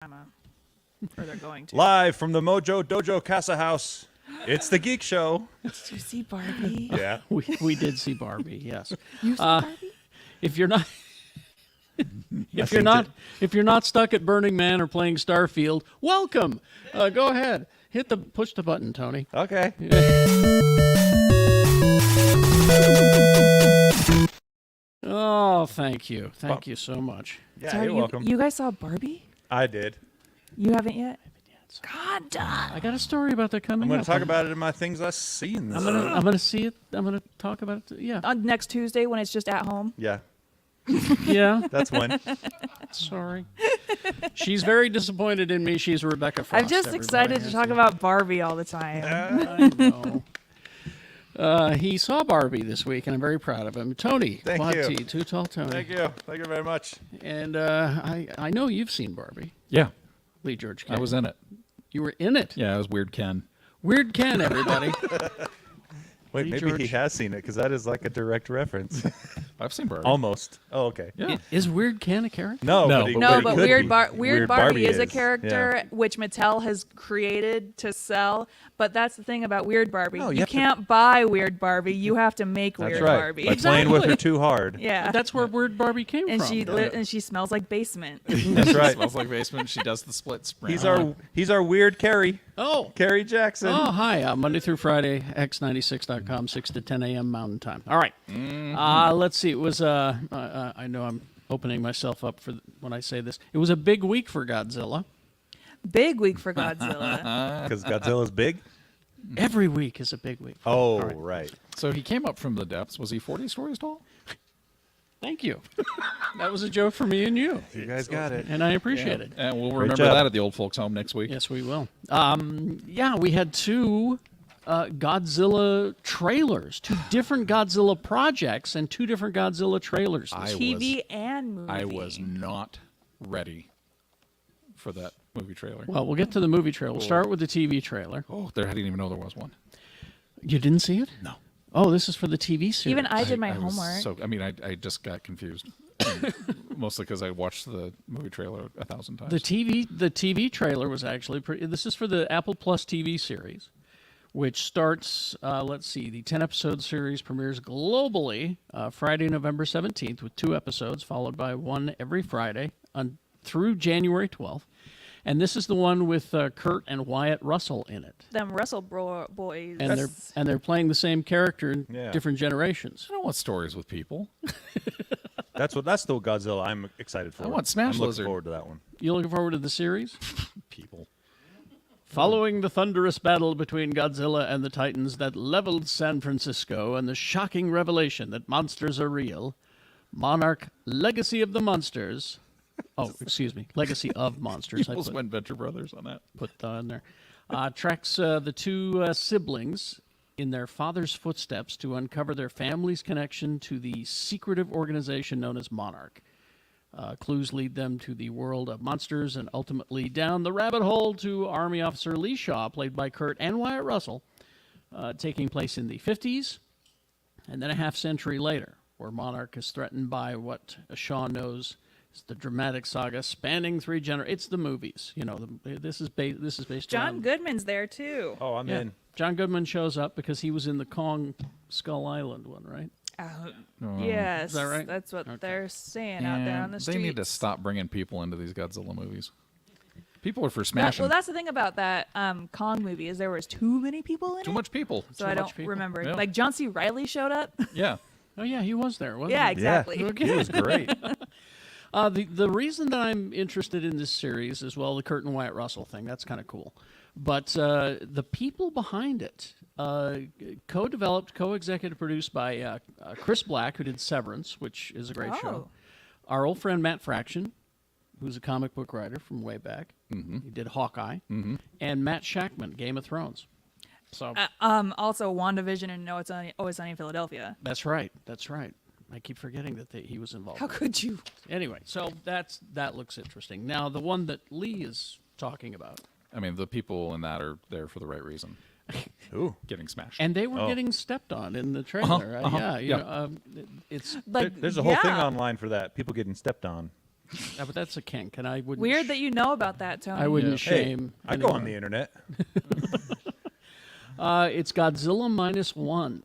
or they're going to. Live from the Mojo Dojo Casa House, it's the Geek Show. Did you see Barbie? Yeah. We did see Barbie, yes. You saw Barbie? If you're not if you're not stuck at Burning Man or playing Starfield, welcome. Go ahead. Push the button, Tony. Okay. Oh, thank you. Thank you so much. Yeah, Sorry, you're welcome. You guys saw Barbie? I did. You haven't yet? God, I got a story about that coming I'm going up. to talk about it in my things I've seen. I'm gonna see it. I'm gonna talk about it. Yeah. on next Tuesday when it's just at home. Yeah, Yeah. that's when. Sorry. She's very disappointed in me. She's Rebecca Frost. I'm just excited to talk about Barbie all the time. I know. He saw Barbie this week, and I'm very proud of him. Tony, Thank Quad you. T, Too Tall Tony. Thank you. Thank you very much. And I know you've seen Barbie, Yeah, Lee George. I was in it. You were in it. Yeah, I was Weird Ken. Weird Ken, everybody. Wait, Lee maybe George. he has seen it because that is like a direct reference. I've seen Barbie. Almost. Oh, okay. Yeah. Is Weird Ken a character? No, No, but, he, No, he but could Weird be. Barbie is a Yeah. character which Mattel has created to sell. But that's the thing about Weird Barbie. No, you you have to- can't buy Weird Barbie. You have to make That's Weird right. Barbie. By playing with her Exactly. too hard. Yeah. That's where Weird Barbie came and from. and she smells like basement. That's right. Smells like basement. She does the split sprint. He's our weird Carrie. Oh. Carrie Jackson. Oh, hi. Monday through Friday, x96.com, 6 to 10 a.m. Mountain Time. All right. Let's see. It was, I know I'm opening myself up for when I say this. It was a big week for Godzilla. Big week for Godzilla. Because Godzilla's big. Every week is a big week. Oh, right. So he came up from the depths. Was he 40 stories tall? Thank you. That was a joke for me and you, You guys got it. and I appreciate it. And we'll Great remember job. that at the old folks' home next week. Yes, we will. Yeah, we had two Godzilla trailers, two different Godzilla projects, and two different Godzilla trailers. I TV and movie. I was not ready for that movie trailer. Well, we'll get to the movie trailer. We'll start with the TV trailer. Oh, I didn't even know there was one. You didn't see it? No. Oh, this is for the TV series. Even I did my was homework. So I just got confused. Mostly because I watched the movie trailer 1,000 times. The TV trailer was actually pretty. This is for the Apple Plus TV series, which starts. Let's see, the 10-episode series premieres globally Friday, November 17th, with 2 episodes, followed by one every Friday through January 12th. And this is the one with Kurt and Wyatt Russell in it, Them Russell boys. and they're playing the same character in Yeah. different generations. I don't want stories with people. That's the Godzilla I'm excited for. I want Smash I'm looking Lizard. forward to that one. You looking forward to the series? People. Following the thunderous battle between Godzilla and the Titans that leveled San Francisco and the shocking revelation that monsters are real, Monarch Legacy of the Monsters. Oh, excuse me. Legacy of Monsters. You almost went Venture Brothers on that. put in there. Tracks the two siblings in their father's footsteps to uncover their family's connection to the secretive organization known as Monarch. Clues lead them to the world of monsters and ultimately down the rabbit hole to Army Officer Lee Shaw, played by Kurt and Wyatt Russell, taking place in the 50s and then a half century later, where Monarch is threatened by what Shaw knows is the dramatic saga spanning 3 generations. It's the movies. You know, this is based John on... Goodman's there too. Oh, I'm Yeah. in. John Goodman shows up because he was in the Kong Skull Island one, right? Yes, Is that right? that's what Okay. they're saying out there on the They streets. need to stop bringing people into these Godzilla movies. People are for That- smashing. well, that's the thing about that Kong movie is there was too many people in Too it. much people. So too I much don't people. remember. Yeah. Like John C. Reilly showed up. Yeah. Oh, yeah, he was there, wasn't Yeah, he? exactly. Yeah, he was great. The reason that I'm interested in this series is, well, the Kurt and Wyatt Russell thing. That's kind of cool. But the people behind it, co-developed, co-executive produced by Chris Black, who did Severance, which is a great show. Our old friend Matt Fraction, who's a comic book writer from way back. Mm-hmm. He did Hawkeye. Mm-hmm. And Matt Shackman, Game of Thrones. So Also, WandaVision and No, It's Always Sunny in Philadelphia. that's right. That's right. I keep forgetting that he was involved. How could you? Anyway, so that looks interesting. Now, the one that Lee is talking about, I mean, the people in that are there for the right reason. Ooh. Getting smashed. and they were getting stepped on in the trailer. Yeah, you Yeah. know, it's Like, There's a whole thing yeah. online for that. People getting stepped on. But that's a kink, and I wouldn't. Weird that you know about that, Tony. I wouldn't Yeah. shame. I go on anyone. the internet. It's Godzilla Minus One,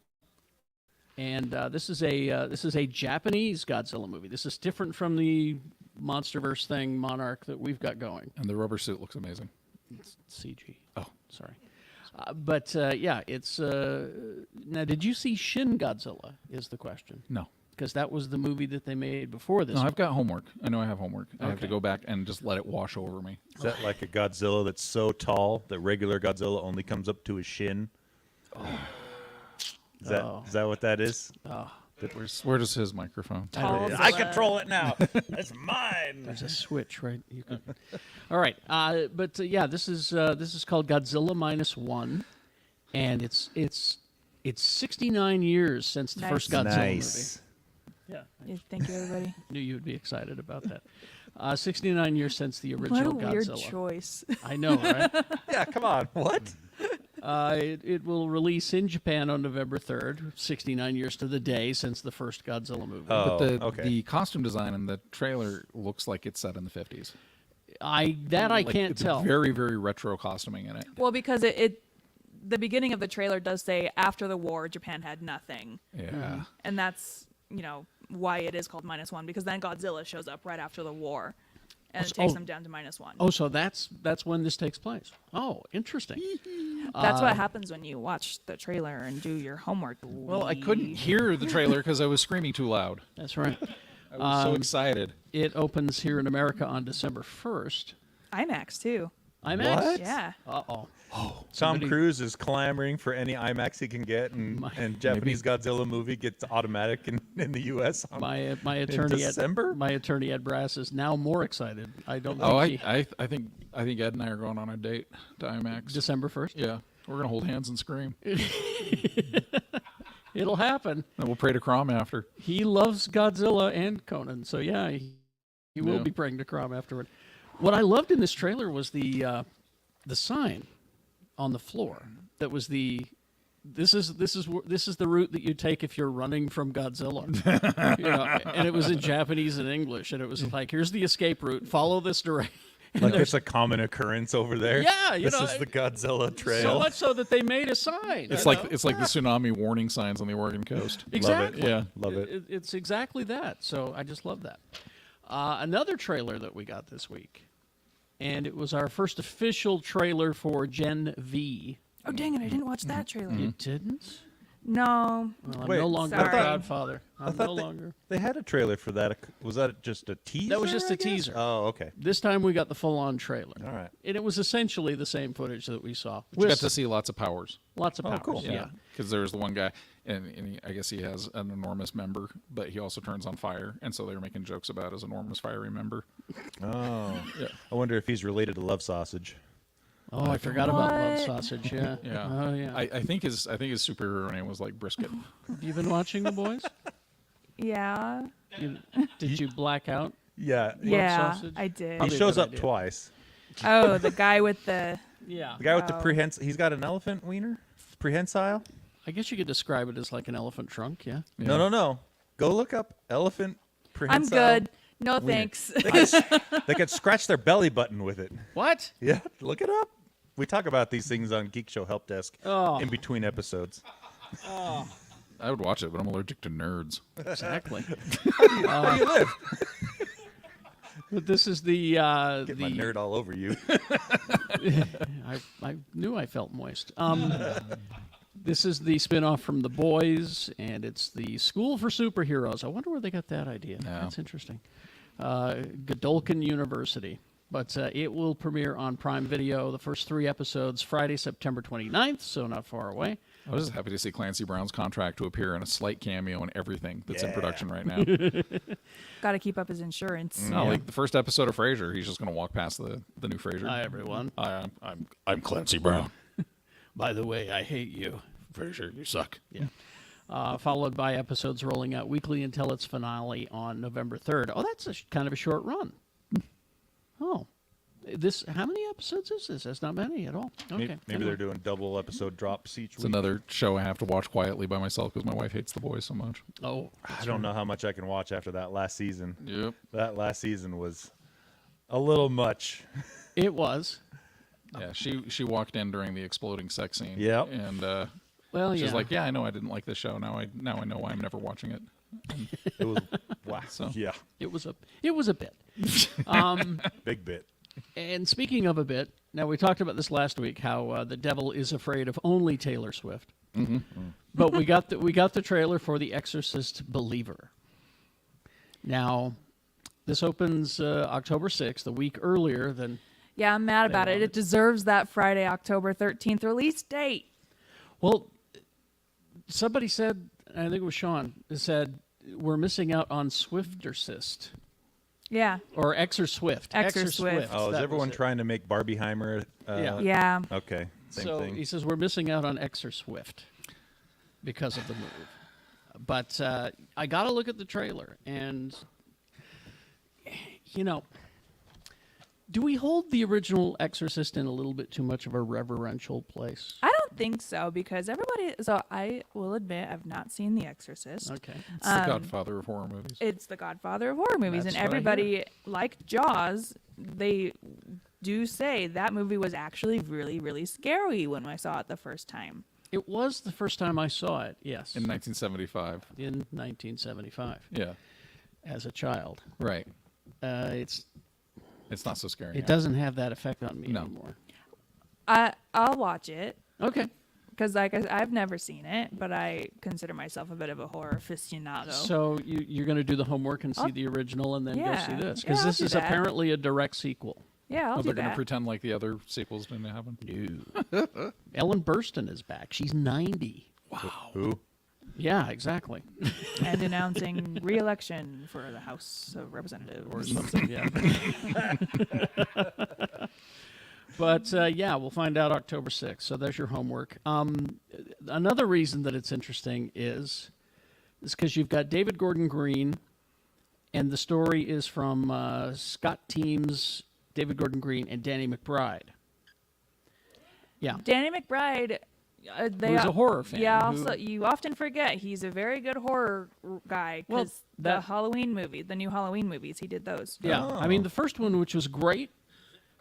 and this is a Japanese Godzilla movie. This is different from the MonsterVerse thing, Monarch, that we've got going. And the rubber suit looks amazing. It's CG. Oh. Sorry. But yeah, it's now. Did you see Shin Godzilla? Is the question, No. because that was the movie that they made before this. No, I've got homework. I know I have homework. I have to Okay. go back and just let it wash over me. Is that like a Godzilla that's so tall that regular Godzilla only comes up to his shin? Is that what that is? Where does his microphone? Tall I Zilla. control it now. It's mine. There's a switch, right? You could. All right, but yeah, this is called Godzilla Minus One, and it's 69 years since the Nice. first Godzilla Nice. movie. Yeah, Yeah, thank you, everybody. knew you would be excited about that. 69 years since the What original a weird Godzilla. choice. I know, right? Yeah, come on. What? It will release in Japan on November 3rd, 69 years to the day since the first Godzilla movie. Oh, But okay. the costume design in the trailer looks like it's set in the 50s. I Like, can't it's tell. Very, very retro costuming in it. Well, because the beginning of the trailer does say after the war, Japan had nothing. Yeah. And that's, why it is called Minus One, because then Godzilla shows up right after the war. And it takes them down to -1. Oh, so that's when this takes place. Oh, interesting. That's what happens when you watch the trailer and do your homework. Well, I couldn't hear the trailer because I was screaming too loud. That's right. I was so excited. It opens here in America on December 1st. IMAX, too. IMAX? What? Yeah. Uh-oh. Tom Cruise is clamoring for any IMAX he can get, and Japanese Godzilla movie gets automatic in the U.S. My attorney December? my attorney Ed Brass is now more excited. I don't think Oh, he, I think Ed and I are going on a date to IMAX. December 1st. Yeah, we're gonna hold hands and scream, It'll happen. and we'll pray to Crom after. He loves Godzilla and Conan, so yeah, he will Yeah. be praying to Crom afterward. What I loved in this trailer was the sign on the floor. That was this is the route that you take if you're running from Godzilla. And it was in Japanese and English, and it was like, here's the escape route. Follow this direction. Like it's a common occurrence over there. Yeah, this is the Godzilla trail. So much so that they made a sign. It's like the tsunami warning signs on the Oregon coast. Exactly. Yeah. Love it. It's exactly that. So I just love that. Another trailer that we got this week, and it was our first official trailer for Gen V. Oh, dang it. I didn't watch that trailer. You didn't? No. Well, I'm Wait, no longer sorry. a Godfather. I I'm thought no longer. they had a trailer for that. Was that just a teaser? That was just I a guess? teaser. Oh, okay. This time we got the full-on trailer. All right. And it was essentially the same footage that we saw. We got With to see lots of powers. lots of powers. cool. Yeah. Because there's the one guy, and I guess he has an enormous member, but he also turns on fire, and so they were making jokes about his enormous fiery member. Oh. Yeah. I wonder if he's related to Love Sausage. Oh, I forgot about Love What? Sausage. Yeah. Yeah. Oh, yeah. I think his superhero name was like Brisket. Have you been watching The Boys? Yeah. Did you black out? Yeah. Yeah, sausage? I did. He Probably a shows good up idea. twice. Oh, the guy with the... Yeah. The guy with the Wow. prehensile. He's got an elephant wiener. Prehensile. I guess you could describe it as like an elephant trunk, yeah? No. Go look up elephant I'm prehensile. good. No, Wiener. thanks. They could scratch their belly button with it. What? Yeah, look it up. We talk about these things on Geek Show Help Desk Oh. in between episodes. I would watch it, but I'm allergic to nerds. Exactly. Where do you live? But this is the Get my nerd all over you. I knew I felt moist. This is the spin-off from The Boys, and it's the School for Superheroes. I wonder where they got that idea. Yeah. That's interesting. Godolkin University. But it will premiere on Prime Video, the first 3 episodes, Friday, September 29th, so not far away. I was just happy to see Clancy Brown's contract to appear in a slight cameo in everything that's in Yeah. production right now. Got to keep up his insurance. No, like the first episode of Frasier, he's just going to walk past the new Frasier. Hi, everyone. Hi, I'm Clancy Brown. By the way, I hate you. Frasier, you suck. Yeah. Followed by episodes rolling out weekly until its finale on November 3rd. Oh, that's kind of a short run. Oh, How many episodes is this? That's not many at all. Okay. Maybe anyway. they're doing double episode drops each It's week. another show I have to watch quietly by myself because my wife hates The Boys so much. Oh, I don't know how much I can watch after that last season. Yep. That last season was a little much. it was. Yeah, she walked in during the exploding sex scene. Yep. And Well, she's yeah. like, "Yeah, I know I didn't like this show. Now I know why I'm never watching it." It was wow. So- Yeah, It was a bit. big bit. And speaking of a bit, now we talked about this last week, how the devil is afraid of only Taylor Swift. Mm-hmm. But we got the trailer for The Exorcist Believer. Now, this opens October 6th, a week earlier than. Yeah, I'm mad about it. It deserves that Friday, October 13th release date. Well, somebody said, I think it was Sean, said we're missing out on Swiftercist. Yeah. Or Exor-Swift. Exor-Swift. Oh, is that everyone was it. trying to make Barbieheimer? Yeah. Yeah. Okay, same So thing. he says we're missing out on Exor-Swift because of the move. But I got to look at the trailer, and, do we hold the original Exorcist in a little bit too much of a reverential place? I don't think so because everybody. So I will admit I've not seen The Exorcist. Okay. It's the Godfather of horror movies. It's the Godfather of horror movies, That's and what I everybody, like Jaws, they do say that movie was actually really, really scary when I saw it the first time. It was the first time I saw it, yes. In 1975. In 1975, Yeah. as a child. Right. It's It's not so scary. It now. doesn't have that effect on me No. anymore. I'll watch it Okay. because I've never seen it, but I consider myself a bit of a horror aficionado. So you're going to do the homework and see I'll- the original and then go see Yeah. this? Yeah, Because I'll this do is that. apparently a direct sequel. Yeah, I'll Oh, do they're going to that. pretend like the other sequels didn't happen. No. Ellen Burstyn is back. She's 90. Who? Yeah, exactly. And announcing re-election for the House of Representatives. Or something, yeah. But, yeah, we'll find out October 6th. So there's your homework. Another reason that it's interesting is because you've got David Gordon Green, and the story is from Scott Teems, David Gordon Green, and Danny McBride. Yeah. Danny McBride, Who's a horror fan. Yeah, who- also you often forget he's a very good horror guy Well, because that- the Halloween movie, the new Halloween movies, he did those. Yeah, I mean the first one, which was great,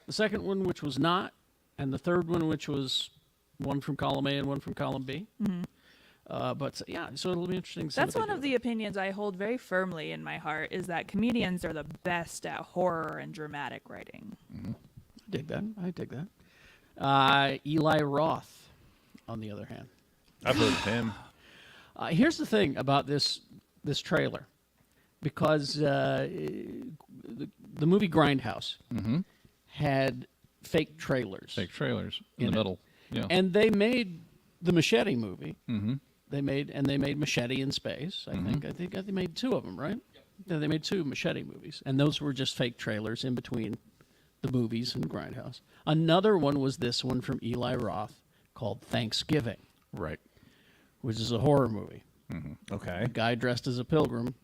the second one, which was not, and the third one, which was one from column A and one from column B. But yeah, so it'll be interesting. To see That's what one they of do the opinions I hold very firmly in my heart is that comedians are the best at horror and dramatic writing. Dig that. I dig that. Eli Roth, on the other hand. I've heard of him. Here's the thing about this trailer, because the movie Grindhouse had fake trailers, Fake trailers in In the it. middle. Yeah. and they made the Machete movie. They made Machete in Space. I think they made two of them, right? Yeah, they made two Machete movies, and those were just fake trailers in between the movies and Grindhouse. Another one was this one from Eli Roth called Thanksgiving, right. which is a horror movie. Okay, A guy dressed as a pilgrim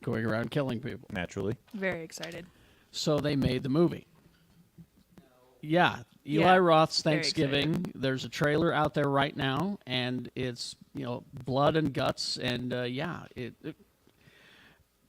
going around killing people. naturally. Very excited. So they made the movie. Yeah, Eli Yeah, Roth's very Thanksgiving. There's a trailer out there right now, and it's blood and guts, and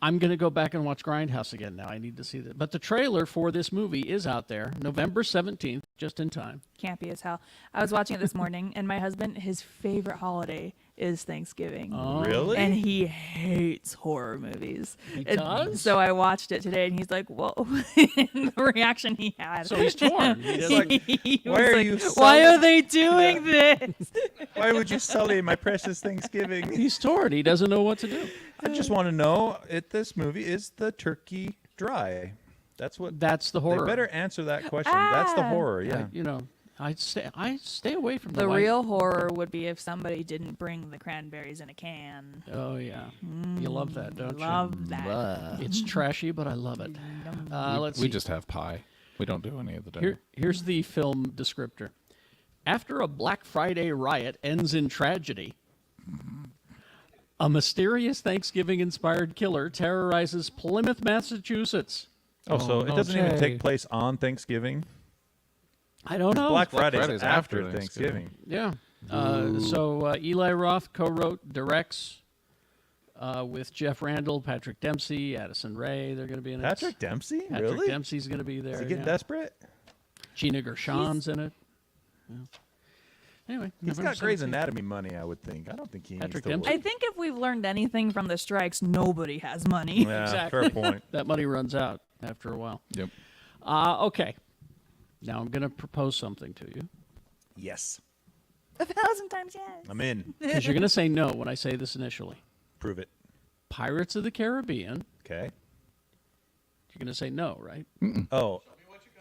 I'm gonna go back and watch Grindhouse again now. I need to see that. But the trailer for this movie is out there, November 17th, just in time. Campy as hell. I was watching it this morning, and my husband, his favorite holiday is Thanksgiving. Really? And he hates horror movies. He And does? So I watched it today, and he's like, "Whoa!" The reaction he had. So he's torn. He doesn't- He Why was are like, you Why so- are they doing this? Why would you sully my precious Thanksgiving? he's torn. He doesn't know what to do. I just want to know, this movie, is the turkey dry? That's what. That's the horror. They better answer that question. That's the Ah. horror. Yeah. I stay away from The white- real horror would be if somebody didn't bring the cranberries in a can. Oh yeah, you love that, don't Love that. you? It's trashy, but I love it. Let's We see. just have pie. We don't do any of the dinner. Here's the film descriptor. After a Black Friday riot ends in tragedy, a mysterious Thanksgiving-inspired killer terrorizes Plymouth, Massachusetts. Oh, so it no, doesn't even Jay. take place on Thanksgiving. I don't know. Black Black Friday's Friday's after after Thanksgiving. Yeah. So Eli Roth co-wrote, directs with Jeff Randall, Patrick Dempsey, Addison Rae. They're going to be in it. Patrick Dempsey? Patrick Really? Dempsey's going to be there. Is he getting yeah. desperate? Gina Gershon's in it. Yeah. Anyway, He's November got Grey's 17th. Anatomy money, I would think. I don't think he Patrick needs to Dempsey? I work. think if we've learned anything from the strikes, nobody has money. Yeah, Exactly. fair point. That money runs out after a while. Yep. Okay. Now I'm going to propose something to you. Yes. 1,000 times yes. I'm in. Because you're going to say no when I say this initially. Prove it. Pirates of the Caribbean. Okay. You're going to say no, right? Oh,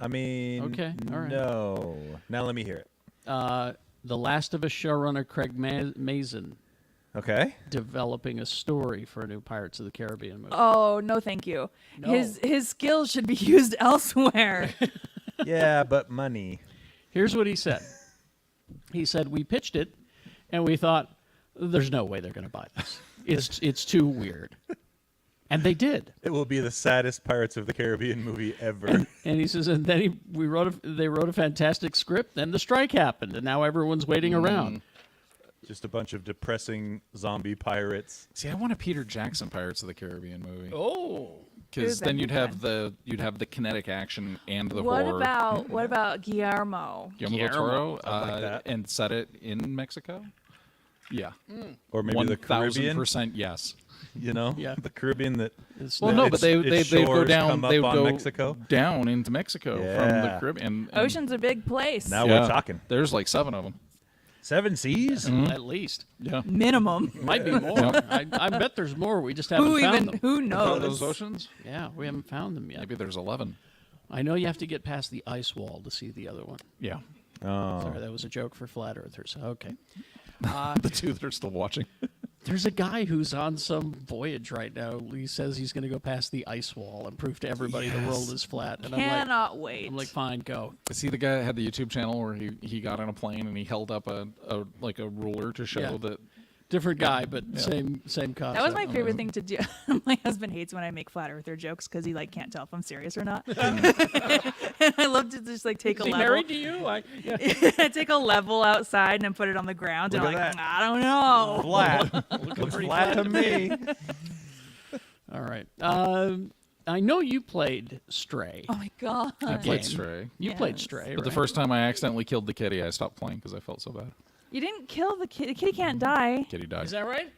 I mean, Okay, all right. no. Now let me hear it. The Last of Us showrunner Craig Mazin Okay. developing a story for a new Pirates of the Caribbean movie. Oh, no thank you. No. His skills should be used elsewhere. Yeah, but money. Here's what he said. He said, we pitched it, and we thought, there's no way they're going to buy this. It's too weird. And they did. It will be the saddest Pirates of the Caribbean movie ever. And he says, and then they wrote a fantastic script, then the strike happened, and now everyone's waiting around. Just a bunch of depressing zombie pirates. See, I want a Peter Jackson Pirates of the Caribbean movie. Oh. Because Who's that then you'd good have the kinetic action and the what horror. about Guillermo? Guillermo del Toro, I'd like that. and set it in Mexico? Yeah. Or maybe the Caribbean, 1000% yes. you know? Yeah. The Caribbean that... It's Well, not- no, but they its go shores down. come up They would on go Mexico? down into Mexico from the Yeah. Caribbean. And Ocean's a big place. Now yeah, we're talking. There's like 7 of them. 7 seas? at least. Yeah. Minimum. Might be more. I bet there's more. We just haven't Who found even? them. Who Are knows? those oceans? Yeah, we haven't found them yet. Maybe there's 11. I know you have to get past the ice wall to see the other one. Yeah. Oh. Sorry, that was a joke for flat earthers. Okay. The 2 that are still watching. There's a guy who's on some voyage right now. He says he's going to go past the ice wall and prove to everybody the world is flat. And Cannot wait. I'm like, fine, go. Is he the guy that had the YouTube channel where he got on a plane and he held up a ruler to show Yeah. that? Different guy, but same concept. That was my favorite thing to do. My husband hates when I make flat earther jokes because he can't tell if I'm serious or not. And I love to just take a Is he level. married to you? I take a level outside and put it on the ground, and Look I'm at like, that. I don't know. Flat. Looks flat to me. All right. I know you played Stray. Oh my god. I played Game. Stray. You played Yes. Stray, But the right? first time I accidentally killed the kitty, I stopped playing because I felt so bad. You didn't kill the kitty. The kitty can't die. Kitty died. Is that right?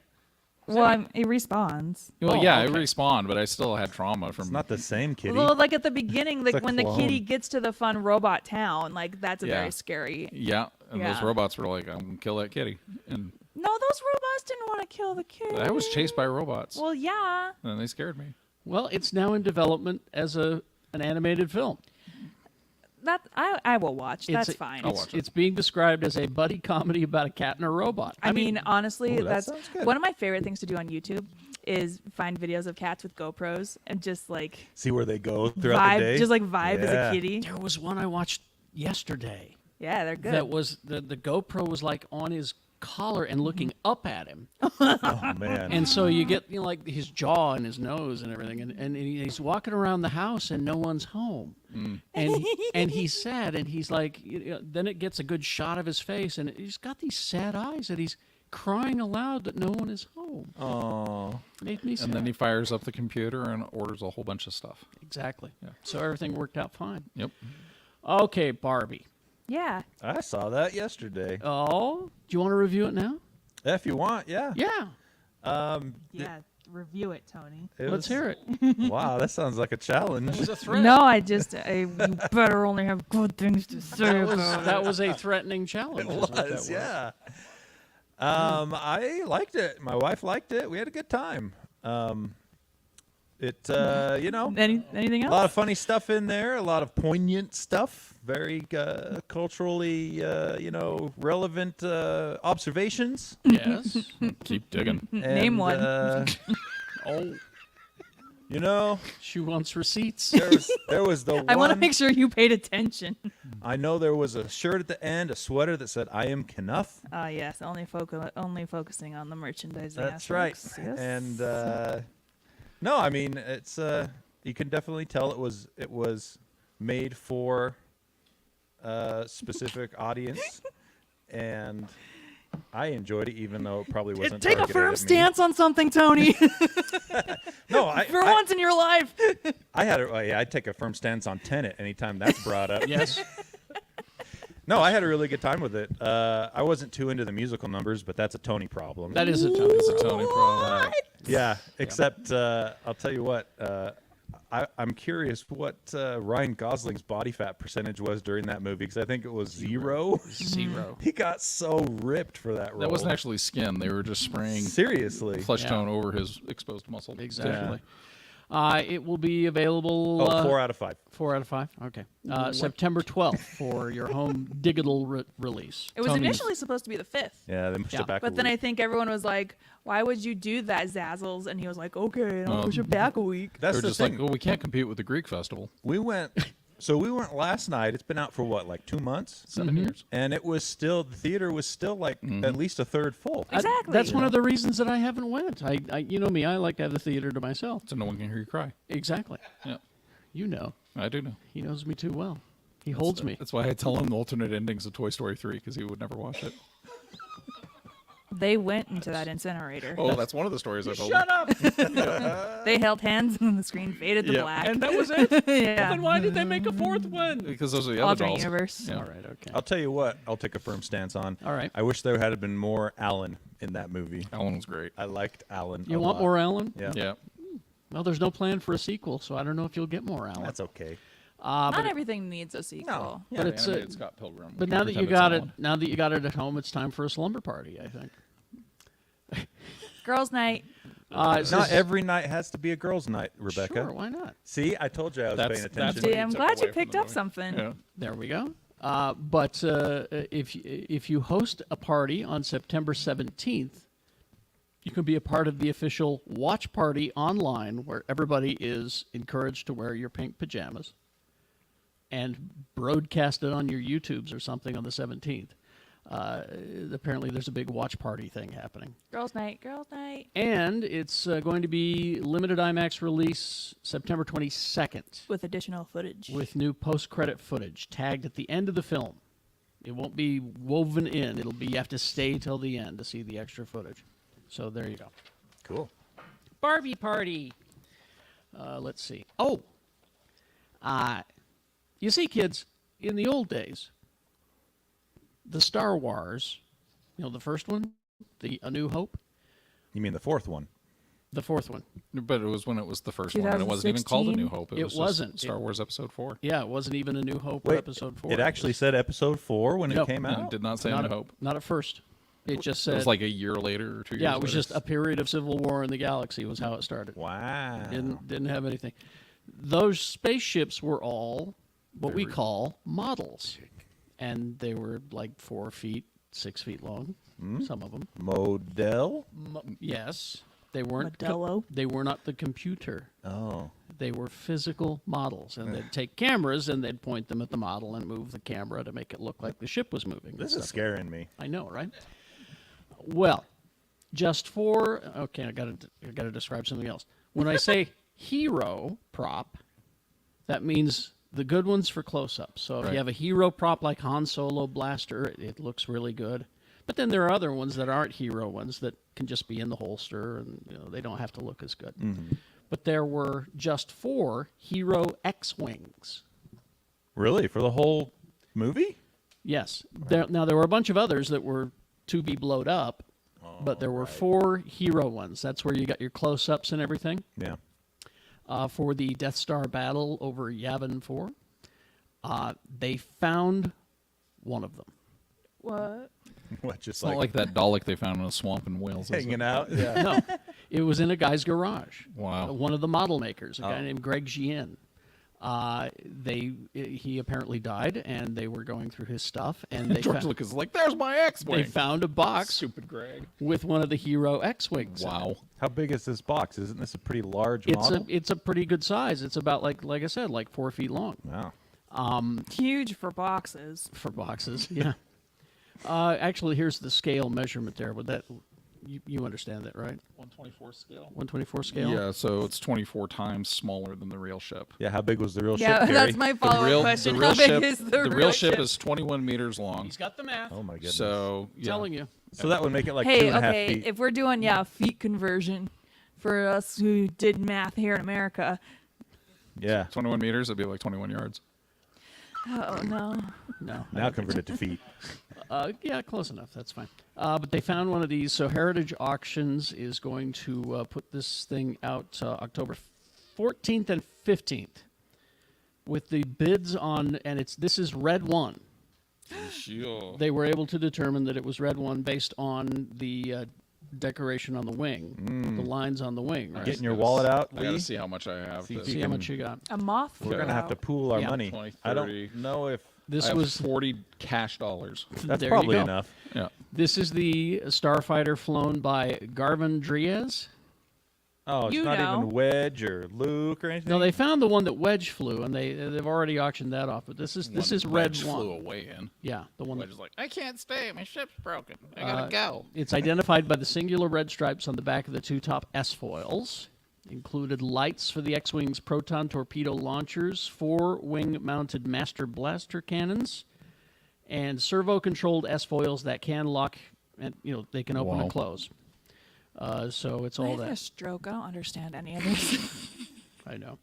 Well, it respawns. Well, Oh, yeah, okay. it respawned, but I still had trauma from. It's not the same kitty. Well, at the beginning, It's a when the kitty clone. gets to the fun robot town, that's a Yeah. very scary. Yeah, and those Yeah. robots were like, "I'm gonna kill that kitty," and No, those robots didn't want to kill the kitty. I was chased by robots, Well, yeah. and they scared me. Well, it's now in development as an animated film. That I will watch. That's fine. I'll watch it. It's being described as a buddy comedy about a cat and a robot. I mean, honestly, Ooh, that that's sounds good. one of my favorite things to do on YouTube is find videos of cats with GoPros and just See where they go throughout vibe, the day. just vibe as Yeah. a kitty. there was one I watched yesterday Yeah, they're good. that was the GoPro was on his collar and looking up at him. Oh, man. And so you get his jaw and his nose and everything, and he's walking around the house and no one's home, and he's sad, and he's then it gets a good shot of his face, and he's got these sad eyes, and he's crying aloud that no one is home. Oh. Made me sad. And then he fires up the computer and orders a whole bunch of stuff. Exactly. So everything worked out fine. Yep. Okay, Barbie. yeah. I saw that yesterday. Oh, do you want to review it now? If you want, yeah. Yeah. Yeah. Review it, Tony. It Let's was- hear it. Wow, that sounds like a challenge. No, you better only have good things to say about it. That was a threatening challenge. is what that was. Yeah. I liked it. My wife liked it. We had a good time. Anything A else? lot of funny stuff in there. A lot of poignant stuff. Very culturally, relevant observations. Yes. Keep digging. Name And, one. Oh, she wants receipts. there was the I want to one. make sure you paid attention. I know there was a shirt at the end, a sweater that said "I am Knuff." Yes, only focusing on the merchandising. That's right. aspects. Yes. And no, I mean it's You can definitely tell it was made for a specific audience, and I enjoyed it, even though it probably wasn't. Take a targeted firm at me. stance on something, Tony. No, For once in your life. I'd take a firm stance on Tenet anytime that's brought up. Yes. No, I had a really good time with it. I wasn't too into the musical numbers, but that's a Tony problem. That is a Tony. It's a Tony problem. Yeah, except I'll tell you what. I'm curious what Ryan Gosling's body fat percentage was during that movie, because I think it was 0. 0. He got so ripped for that role. That wasn't actually skin. They were just spraying Seriously. flesh Yeah. tone over his exposed muscle. Exactly. It will be available. 4 out of 5. 4 out of 5. Okay. September 12th for your home digital release. It was Tony's- initially supposed to be the 5th. Yeah, they pushed Yeah. it back. But a then week. I think everyone was like, why would you do that, Zazzles? And he was like, okay, I'll push it back a week. That's They're the just thing. like, well, we can't compete with the Greek festival. We went last night. It's been out for what, like 2 months? 7 years. And it was still, the theater was still like at least a third full. Exactly. That's one of the reasons that I haven't went. I you know me, I like to have the theater to myself. So no one can hear you cry. Exactly. Yeah, You know. I do know. He knows me too well. He holds me. That's why I tell him the alternate endings of Toy Story 3, because he would never watch it. They went into that incinerator. Oh, that's one of the stories I told him. up! They held hands and the screen faded to Yeah. black. And that was it? yeah. Then why did they make a fourth one? Because those are the other Alternate dolls. universe. Yeah. All right, okay. I'll tell you what, I'll take a firm stance on. All right. I wish there had been more Alan in that movie. Alan was great. I liked Alan. You a want lot. more Alan? Yeah. Yeah. Well, there's no plan for a sequel, so I don't know if you'll get more Alan. That's okay. Not everything needs a sequel. No. But But it's it's Scott Pilgrim. But now that you got it, at home, it's time for a slumber party. I think. Girls' night. Not every night has to be a girls' night, Rebecca. Sure, why not? See, I told you I was That's- paying that's attention. what See, I'm took glad away you from picked the up movie. something. Yeah. There we go. But if you host a party on September 17th, you can be a part of the official watch party online, where everybody is encouraged to wear your pink pajamas and broadcast it on your YouTubes or something on the 17th. Apparently, there's a big watch party thing happening. Girls' night. Girls' night. And it's going to be limited IMAX release September 22nd With additional footage. with new post-credit footage tagged at the end of the film. It won't be woven in. It'll be you have to stay till the end to see the extra footage. So there you go. Cool. Barbie party. Let's see. Oh, you see, kids, in the old days, the Star Wars, the first one, A New Hope, You mean the fourth one? the fourth one. But it was when it was the first one, and it wasn't even called A New 2016? Hope. It was just wasn't. Star Wars Episode 4. Yeah, it wasn't even A New Hope or Wait, Episode 4. It actually said episode 4 when No, it came No, out? it did not say A not New at, Hope. not at first. It just It said, was like a year later or 2 years yeah, it was later. just a period of civil war in the galaxy was how it started. Wow. Didn't have anything. Those spaceships were all what we call models, and they were like 4 feet, 6 feet long. Some of them. Model? Yes, they weren't. Modelo? They were not the computer. Oh. They were physical models, and they'd take cameras and they'd point them at the model and move the camera to make it look like the ship was moving. This is scaring me. I know, right? Well, just for okay, I gotta describe something else. When I say hero prop, that means the good ones for close-up. So if Right. you have a hero prop like Han Solo blaster, it looks really good. But then there are other ones that aren't hero ones that can just be in the holster, and they don't have to look as good. But there were just 4 hero X-wings. Really? For the whole movie? Yes. Now, there were a bunch of others that were to be blowed up, but there were 4 hero ones. That's where you got your close-ups and everything. Yeah. For the Death Star battle over Yavin 4. They found one of them. What? What, just It's not like that Dalek they found in a swamp in Wales. is it? hanging out? Yeah. No, it was in a guy's garage. Wow. One of the model makers, a guy named Greg Gien. He apparently died, and they were going through his stuff, and they George Lucas is like, there's my X-Wing. they found a box Stupid Greg. with one of the hero X-wings. in it. Wow. How big is this box? Isn't this a pretty large It's model? it's a pretty good size. It's about like I said, like 4 feet long Wow. Huge for boxes. for boxes. Yeah. Actually, here's the scale measurement there. Would that You understand that, right? 124 scale. 124 scale. Yeah, so it's 24 times smaller than the real ship. Yeah, how big was the real Yeah, ship, Gary? that's my follow-up question. How big is the real ship is 21 meters long. He's got the math. Oh my goodness. So I'm telling you. So that would make it like Hey, 2.5 okay, feet. if we're doing feet conversion for us who did math here in America. Yeah. 21 meters, it'd be like 21 yards. Oh no. No. Now convert it to feet. Yeah, close enough. That's fine. But they found one of these. So Heritage Auctions is going to put this thing out October 14th and 15th with the bids on, and this is Red One. Sure. They were able to determine that it was Red One based on the decoration on the wing, the lines on the wing. Right? Getting your wallet out, I gotta Lee? see how much I have. See to- if you See how much you got. A moth. We're going to have to pool our Yeah. money. 20, I 30. don't know if This I have was 40 cash dollars. that's there you probably go. enough. Yeah. This is the starfighter flown by Garvin Driez. Oh, it's You not know. even Wedge or Luke or anything? No, they found the one that Wedge flew, and they've already auctioned that off. But this is Red Wedge One. flew away in. Yeah, the one. Wedge is like, I can't stay. My ship's broken. I gotta go. It's identified by the singular red stripes on the back of the two top S-foils. Included lights for the X-Wing's proton torpedo launchers, 4 wing-mounted master blaster cannons, and servo-controlled S-foils that can lock, and they can open Wow. and close. So it's I'm all having a that. stroke. I don't understand any of this. I know.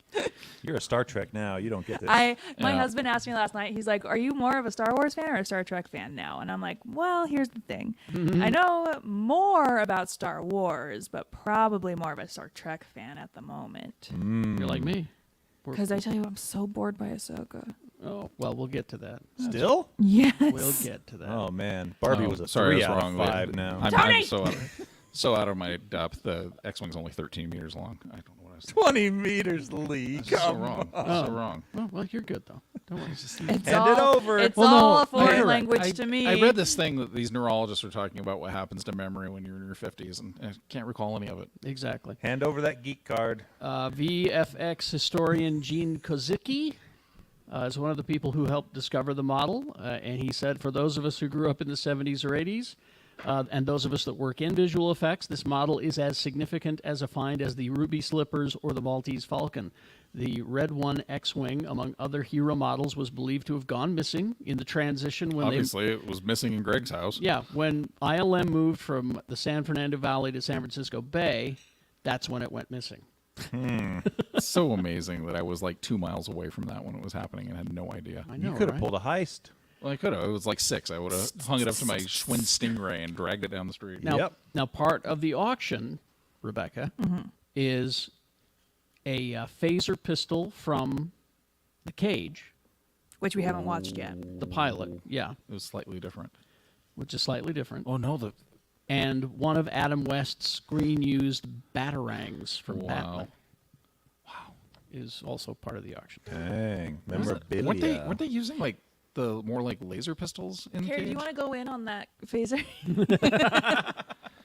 You're a Star Trek now. You don't get this. My Yeah. husband asked me last night. He's like, "Are you more of a Star Wars fan or a Star Trek fan now?" And I'm like, "Well, here's the thing. I know more about Star Wars, but probably more of a Star Trek fan at the moment. You're like me. Because I tell you, I'm so bored by Ahsoka. Oh, well, we'll get to that. Still? Yes. We'll get to that. Oh, man. Barbie Oh, was a sorry, 3 I was out wrong. of 5 now. I'm so out of my depth. The X-wing's only 13 meters long. I don't know what I was saying. 20 meters, Lee. This is so wrong. This is so wrong. Well, you're good, though. Don't worry. It's Hand it all, over. It's Well, all no, a foreign you're right. language to me. I read this thing that these neurologists are talking about what happens to memory when you're in your 50s, and I can't recall any of it. Exactly. Hand over that geek card. VFX historian Gene Kozicki is one of the people who helped discover the model, and he said, for those of us who grew up in the 70s or 80s, and those of us that work in visual effects, this model is as significant as a find as the Ruby Slippers or the Maltese Falcon. The Red One X-Wing, among other hero models, was believed to have gone missing in the transition when Obviously, it was missing in Greg's house. when ILM moved from the San Fernando Valley to San Francisco Bay, that's when it went missing. It's so amazing that I was like 2 miles away from that when it was happening and had no idea. I know, You could have right? pulled a heist. Well, I could have. It was like 6. I would have hung it up to my Schwinn Stingray and dragged it down the street. Now, Yep. now part of the auction, Rebecca, is a phaser pistol from the Cage, which we haven't watched yet. the pilot, yeah, It was slightly different. which is slightly different, Oh, no. and one of Adam West's screen-used batarangs from Wow. Batman. Is also part of the auction. Dang. Memorabilia. Weren't they using like the more like laser pistols in the Carrie, do cage? you want to go in on that phaser?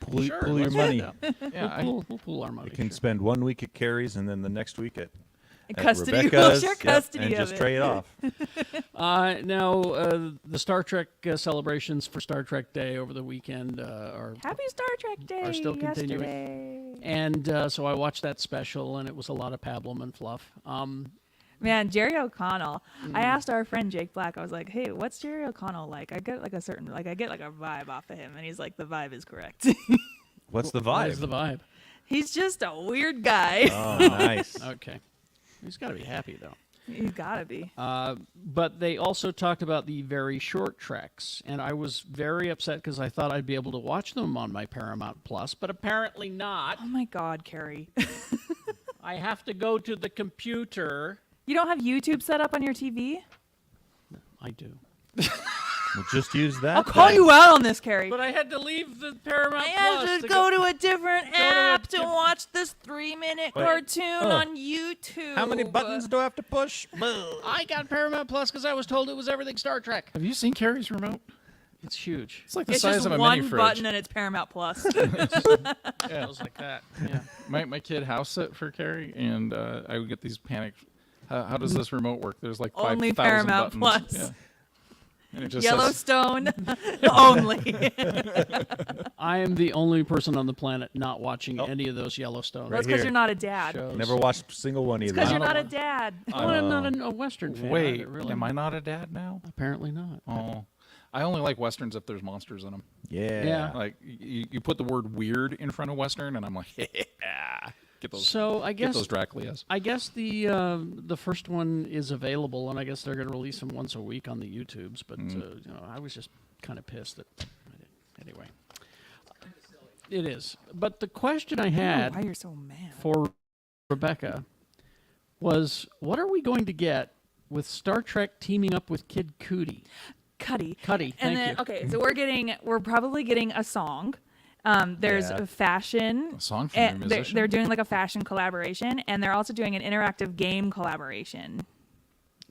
Pull, Sure, pull your let's money. find out. Yeah, We'll pool our money. You can sure. spend 1 week at Carrie's and then the next week at Custody. We'll Rebecca's. share Yep, custody and of just it. trade off. Now, the Star Trek celebrations for Star Trek Day over the weekend are Happy Star Trek Day. Are still continuing. Yesterday. And so I watched that special, and it was a lot of pablum and fluff. Man, Jerry O'Connell. I asked our friend Jake Black. I was like, "Hey, what's Jerry O'Connell like?" I get like a vibe off of him, and he's like, "The vibe is correct." What's the What vibe? is the vibe? He's just a weird guy. Oh, nice. Okay. He's got to be happy, though. He's gotta be. But they also talked about the very short treks, and I was very upset because I thought I'd be able to watch them on my Paramount Plus, but apparently not. Oh my God, Carrie. I have to go to the computer. You don't have YouTube set up on your TV? I do. We'll just use that. I'll call then. you out on this, Carrie. But I had to leave the Paramount I Plus have to go to a different app to different- watch this 3-minute Wait. cartoon Oh. on YouTube. How many buttons do I have to push? I got Paramount Plus because I was told it was everything Star Trek. Have you seen Carrie's remote? It's huge. It's like the It's size just of a one mini fridge. button and it's Paramount Plus. Yeah, it was like that. Yeah. My kid house sit for Carrie, and I would get these panic. How does this remote work? There's like 5,000 Only Paramount buttons. Plus. And it just says, Yellowstone only. I am the only person on the planet not watching any of those Yellowstone That's here. because you're not a dad. shows. Never watched a single one either. Because you're not a dad. Well, I'm not a Western fan. wait, either, really. am I not a dad now? Apparently not. Oh, I only like Westerns if there's monsters in them. Yeah. Yeah. Like, you put the word weird in front of Western, and I'm like, yeah. Get those, So I get guess those Draclias. I guess the first one is available, and I guess they're going to release them once a week on the YouTubes. But I was just kind of pissed that. Anyway, it is. But the question I I don't know had why you're so mad. for Rebecca was, what are we going to get with Star Trek teaming up with Kid Cudi? Cuddy. Cudi, And thank then, you. okay, so we're probably getting a song. There's Yeah. a fashion. A song from and a musician? they're doing like a fashion collaboration, and they're also doing an interactive game collaboration.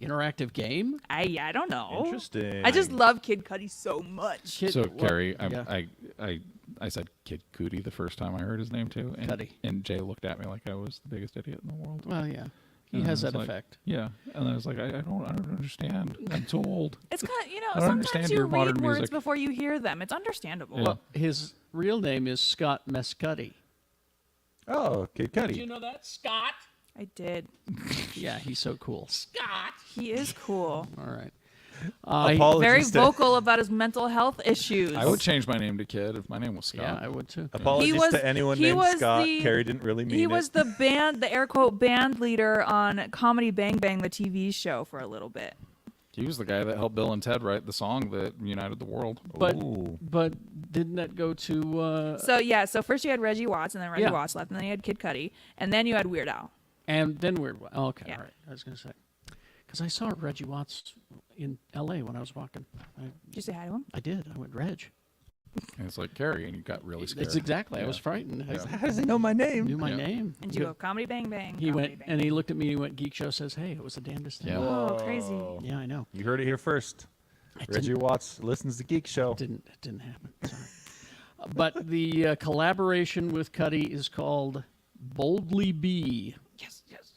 Interactive game? I don't know. Interesting. I just love Kid Cudi so much. Kid, So, what- Carrie, yeah. I said Kid Cudi the first time I heard his name, too. And, Cudi. and Jay looked at me like I was the biggest idiot in the world. Well, yeah. He And I has was that like, effect. Yeah. And I was like, I don't understand. I'm too old. It's kind of, I don't sometimes understand you your read modern words music. before you hear them. It's understandable. Yeah. Well, his real name is Scott Mescudi. Oh, Kid Cudi. know that, Scott? I did. Yeah, he's so cool. He is cool. All right. Apologies Very to, vocal about his mental health issues. I would change my name to Kid if my name was Scott. Yeah, I would too. Apologies He was- to anyone he named was Scott. the- Carrie didn't really mean He it. was the air quote band leader on Comedy Bang Bang, the TV show, for a little bit. He was the guy that helped Bill and Ted write the song that united the world. But Ooh. but didn't that go to So first you had Reggie Watts, and then Reggie Yeah. Watts left, and then you had Kid Cudi, and then you had Weird Al. and then Weird Al? Oh, okay, Yeah. all right. I was gonna say because I saw Reggie Watts in L.A. when I was walking. Did you say hi to him? I did. I went Reg. And it's like Carrie, and you got really scared. It's exactly. I Yeah. was frightened. I How does he know my name? knew my Yeah. name. And you go Comedy Bang Bang. He Comedy went Bang and he looked at me. He went, Geek Show says, "Hey, it was the damnedest thing." Yeah. Oh, crazy. Yeah, I know. You heard it here first. Reggie Watts listens to Geek Show. It didn't happen. Sorry. But the collaboration with Cudi is called Boldly Be. Yes, yes.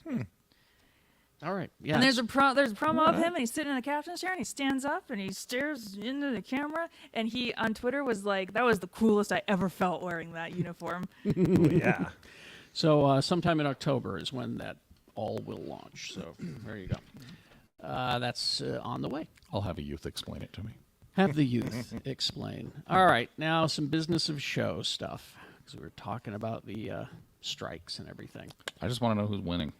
All right. Yeah. And there's a promo of him, and he's sitting in the captain's chair, and he stands up, and he stares into the camera, and he on Twitter was like, "That was the coolest I ever felt wearing that uniform." Yeah. So sometime in October is when that all will launch. So there you go. That's on the way. I'll have a youth explain it to me. Have the youth explain. All right, now some business of show stuff because we were talking about the strikes and everything. I just want to know who's winning.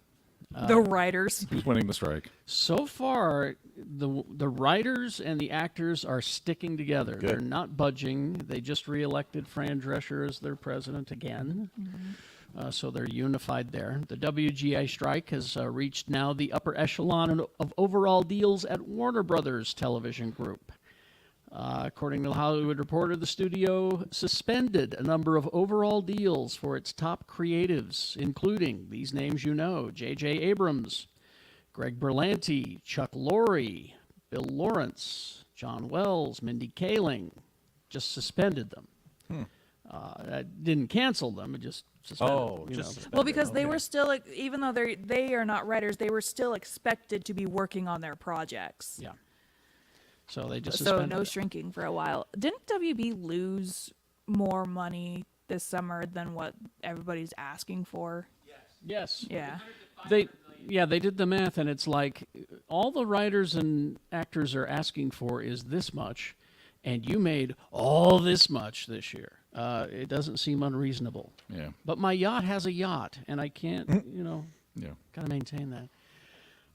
The writers. Who's winning the strike? So far, the writers and the actors are sticking together. Good. They're not budging. They just reelected Fran Drescher as their president again. So they're unified there. The WGA strike has reached now the upper echelon of overall deals at Warner Brothers Television Group. According to the Hollywood Reporter, the studio suspended a number of overall deals for its top creatives, including these names you know: J.J. Abrams, Greg Berlanti, Chuck Lorre, Bill Lawrence, John Wells, Mindy Kaling. Just suspended them. Didn't cancel them, it just suspended them. You know. Well, because they were still, even though they are not writers, they were still expected to be working on their projects. Yeah. So they just So suspended no them. shrinking for a while. Didn't WB lose more money this summer than what everybody's asking for? Yes. Yeah. They did the math, and it's like all the writers and actors are asking for is this much, and you made all this much this year. It doesn't seem unreasonable. Yeah. But my yacht has a yacht, and I can't, Yeah. got to maintain that.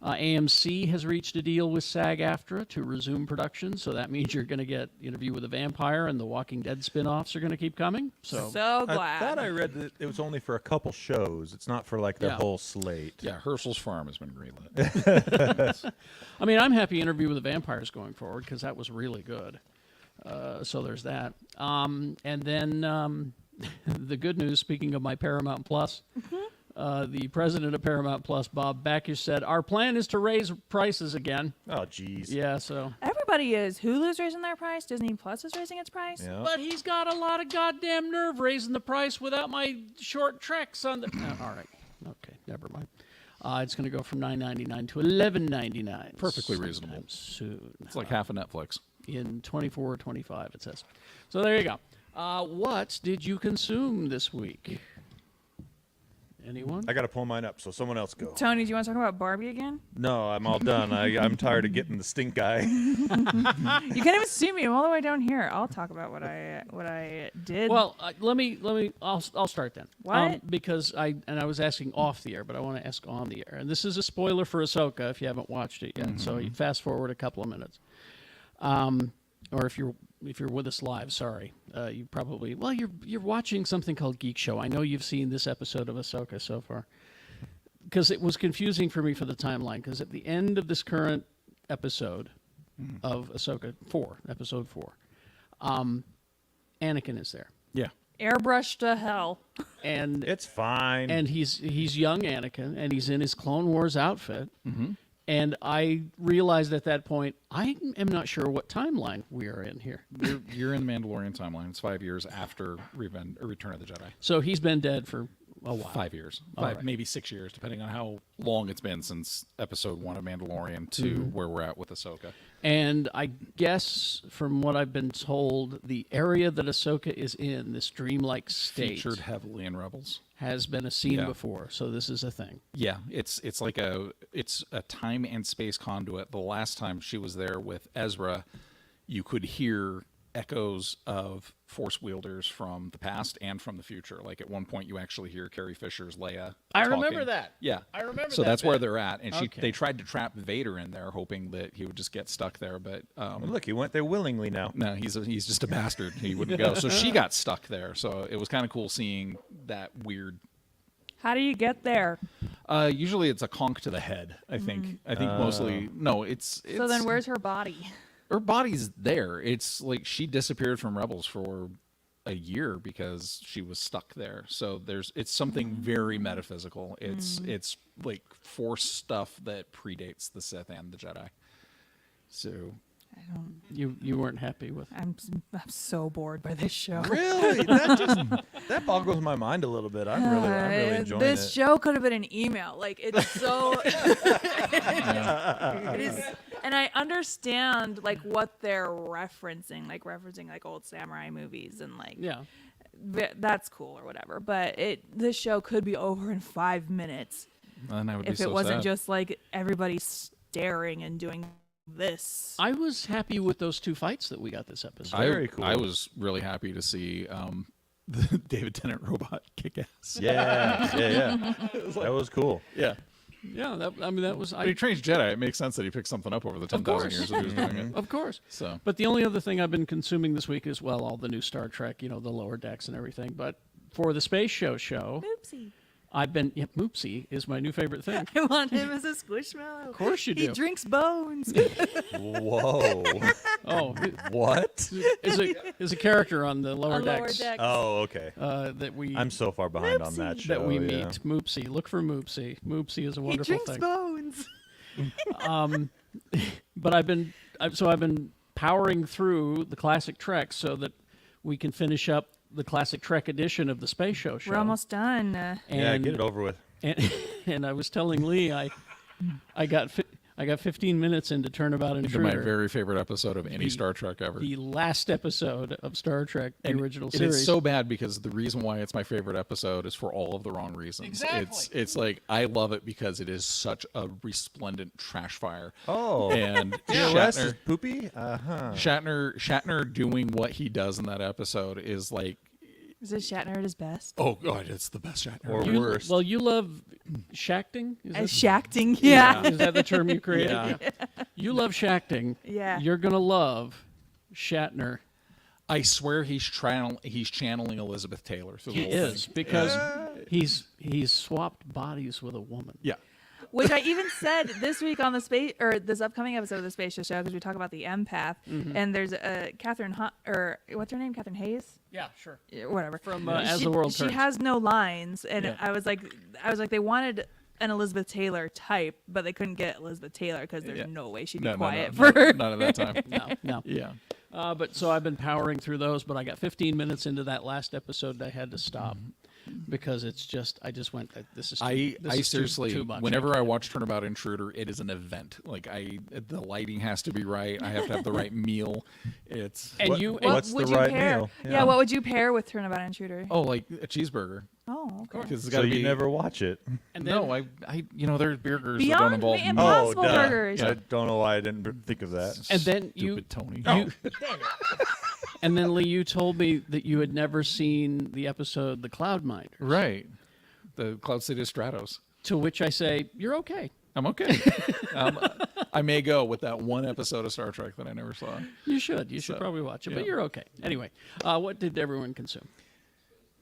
AMC has reached a deal with SAG-AFTRA to resume production, so that means you're going to get Interview with a Vampire and the Walking Dead spin-offs are going to keep coming. So So I glad. thought I read that it was only for a couple shows. It's not for like their Yeah. whole slate. Yeah, Herschel's Farm has been greenlit. I mean, I'm happy Interview with the Vampire is going forward because that was really good. So there's that. And then the good news, speaking of my Paramount Plus, the president of Paramount Plus, Bob Backus, said, our plan is to raise prices again. Oh, jeez. Yeah, so. Everybody is. Hulu's raising their price. Disney Plus is raising its price. Yeah. But he's got a lot of goddamn nerve raising the price without my short treks on the. All right. Okay, never mind. It's going to go from $9.99 to $11.99. Perfectly reasonable. sometime Soon. It's like half of Netflix. in 24 or 25, it says. So there you go. What did you consume this week? Anyone? I got to pull mine up, so someone else go. Tony, do you want to talk about Barbie again? No, I'm all done. I'm tired of getting the stink eye. You can't even see me. I'm all the way down here. I'll talk about what I did. Well, I'll start then. What? Because I was asking off the air, but I want to ask on the air. And this is a spoiler for Ahsoka if you haven't watched it yet. So you fast forward a couple of minutes. Or if you're with us live, sorry, you probably you're watching something called Geekshow. I know you've seen this episode of Ahsoka so far, because it was confusing for me for the timeline. Because at the end of this current episode of Ahsoka episode 4, Anakin is there, Yeah. Airbrushed to hell. and It's fine. and he's young Anakin, and he's in his Clone Wars outfit. And I realized at that point, I am not sure what timeline we are in here. You're in the Mandalorian timeline. It's 5 years after Return of the Jedi. So he's been dead for a while. 5 years. All right. Maybe 6 years, depending on how long it's been since episode 1 of Mandalorian to where we're at with Ahsoka. And I guess from what I've been told, the area that Ahsoka is in, this dreamlike state, Featured heavily in Rebels. has been a scene Yeah. before. So this is a thing. Yeah, it's like a time and space conduit. The last time she was there with Ezra, you could hear echoes of Force wielders from the past and from the future. Like at one point, you actually hear Carrie Fisher's Leia. I talking. remember that. Yeah, I remember So that that's where bit. they're at, and Okay. they tried to trap Vader in there, hoping that he would just get stuck there. But Well, look, he went there willingly now. no, he's just a bastard. He wouldn't go. So she got stuck there. So it was kind of cool seeing that weird. How do you get there? Usually it's a conk to the head. I think. I think mostly no. It's So then where's her body? her body's there. It's like she disappeared from Rebels for a year because she was stuck there. So it's something very metaphysical. It's like Force stuff that predates the Sith and the Jedi. So You weren't happy with it. I'm so bored by this show. Really? That boggles my mind a little bit. I'm really enjoying this it. show could have been an email. Like it's so. It is, and I understand like what they're referencing, like old samurai movies and like Yeah. that's cool or whatever. But this show could be over in 5 minutes and I would if be it so wasn't sad. just like everybody staring and doing this. I was happy with those 2 fights that we got this episode. Very cool. I was really happy to see the David Tennant robot kick ass. Yeah. That was cool. Yeah. Yeah, that was. But he trains Jedi. It makes sense that he picked something up over the 10,000 course. years that he was doing it. Of course. So But the only other thing I've been consuming this week is, well, all the new Star Trek, the lower decks and everything. But for the Space show, Oopsie. I've been, Moopsie is my new favorite thing. I want him as a squishmallow. Of course you He do. drinks bones. Whoa. Oh, What? is a character on the lower On lower decks decks. Oh, okay. that we I'm so far behind on that show. that we meet. yeah. Moopsie. Look for Moopsie. Moopsie is a He wonderful drinks thing. bones. But I've been powering through the classic Trek so that we can finish up the classic Trek edition of the Space show. We're almost done. Yeah, get it over with. And I was telling Lee I got 15 minutes into Turnabout into my Intruder, very favorite episode of any Star Trek ever. the last episode of Star Trek, the And original it series. is so bad because the reason why it's my favorite episode is for all of the wrong reasons. Exactly. It's like I love it because it is such a resplendent trash fire. Oh. And TOS is Shatner, poopy? Uh-huh. Shatner doing what he does in that episode is like, Is it Shatner at his best? oh god, it's the best Shatner. Or You- worse. Well, you love shacting? Is Shacting, yeah. Is that the term you created? Yeah. You love shacting. Yeah. You're going to love Shatner. I swear he's channeling Elizabeth Taylor through the He whole is, thing. because he's swapped bodies with a woman. Yeah. Which I even said this week on the space or this upcoming episode of the Space Show because we talk about the empath and there's Catherine or what's her name? Catherine Hayes? Yeah, sure. Yeah, whatever. From As the World She Turns. has no lines, and Yeah. I was like, they wanted an Elizabeth Taylor type, but they couldn't get Elizabeth Taylor because there's Yeah. no way she'd be No, quiet no, for. none of that time. No. Yeah. But so I've been powering through those, but I got 15 minutes into that last episode and I had to stop. because it's just I just went this is too, I this is seriously, too much. whenever I watch Turnabout Intruder, it is an event. Like the lighting has to be right. I have to have the right meal. It's and What- you what- and, What's the would you right pair? meal? Yeah. Yeah. What would you pair with Turnabout Intruder? oh, like a cheeseburger. Oh, okay. Because it's So got to you be. never watch it. and then, No, I there's burgers that don't Beyond involve Me- meat. Impossible duh. Burgers. I don't know why I didn't think of that. and then you Stupid Tony. and then Lee, you told me that you had never seen the episode The Cloud Minders. Right. The Cloud City of Stratos. To which I say, you're okay. I'm okay. I may go with that one episode of Star Trek that I never saw. You should. You should So, probably watch it, but yeah. you're okay. Anyway, what did everyone consume?